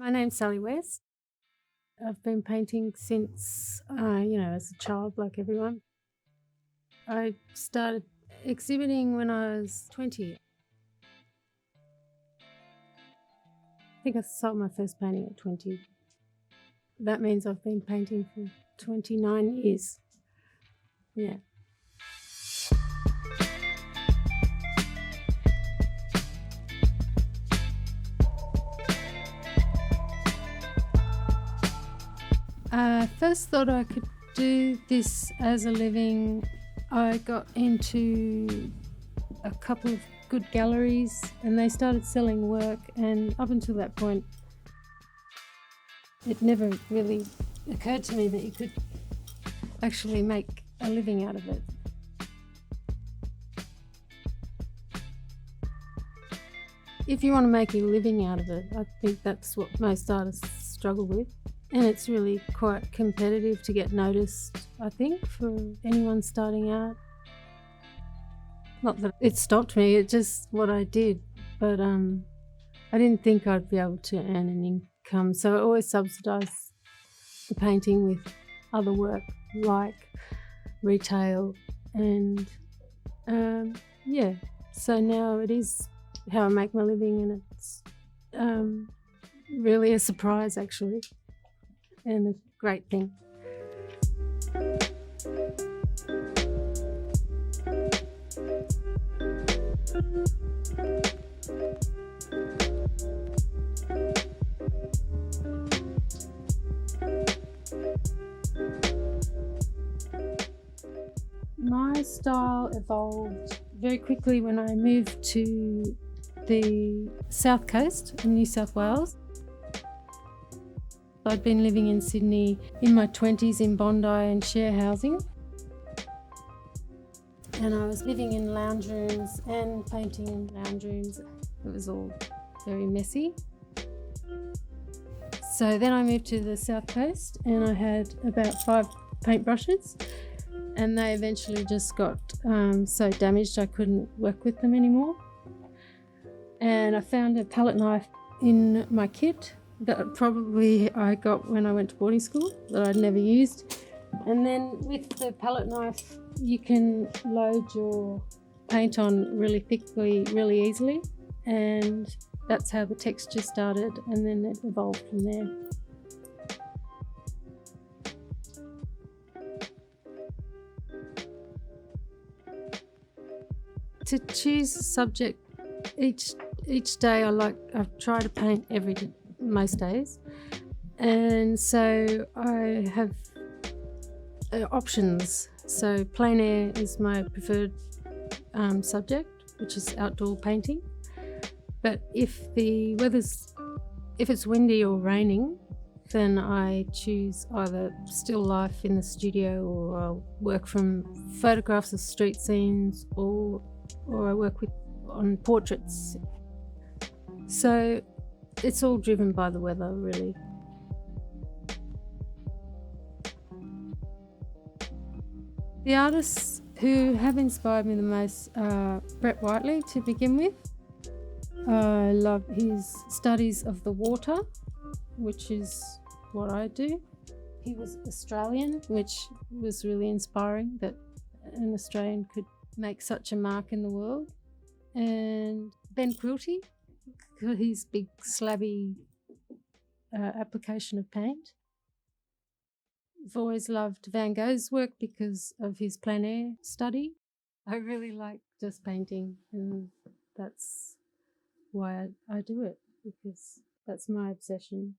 My name's Sally West. I've been painting since, as a child, like everyone. I started exhibiting when I was 20. I think I sold my first painting at 20. That means I've been painting for 29 years. Yeah. I first thought I could do this as a living. I got into a couple of good galleries and they started selling work, and up until that point it never really occurred to me that you could actually make a living out of it. If you want to make a living out of it, I think that's what most artists struggle with. And it's really quite competitive to get noticed, I think, for anyone starting out. Not that it stopped me, it's just what I did. But I didn't think I'd be able to earn an income, so I always subsidised the painting with other work like retail and so now it is how I make my living, and it's really a surprise actually, and a great thing. My style evolved very quickly when I moved to the south coast in New South Wales. I'd been living in Sydney in my 20s in Bondi and share housing. And I was living in lounge rooms and painting in lounge rooms. It was all very messy. So then I moved to the south coast and I had about 5 paintbrushes, and they eventually just got so damaged I couldn't work with them anymore. And I found a palette knife in my kit that probably I got when I went to boarding school that I'd never used. And then with the palette knife you can load your paint on really thickly, really easily, and that's how the texture started, and then it evolved from there. To choose a subject each day, I try to paint every day, most days, and so I have options. So plein air is my preferred subject, which is outdoor painting. But if it's windy or raining, then I choose either still life in the studio, or I'll work from photographs of street scenes, or I work on portraits. So it's all driven by the weather, really. The artists who have inspired me the most are Brett Whiteley to begin with. I love his studies of the water, which is what I do. He was Australian, which was really inspiring that an Australian could make such a mark in the world. And Ben Quilty, his big slabby application of paint. I've always loved Van Gogh's work because of his plein air study. I really like just painting, and that's why I do it, because that's my obsession.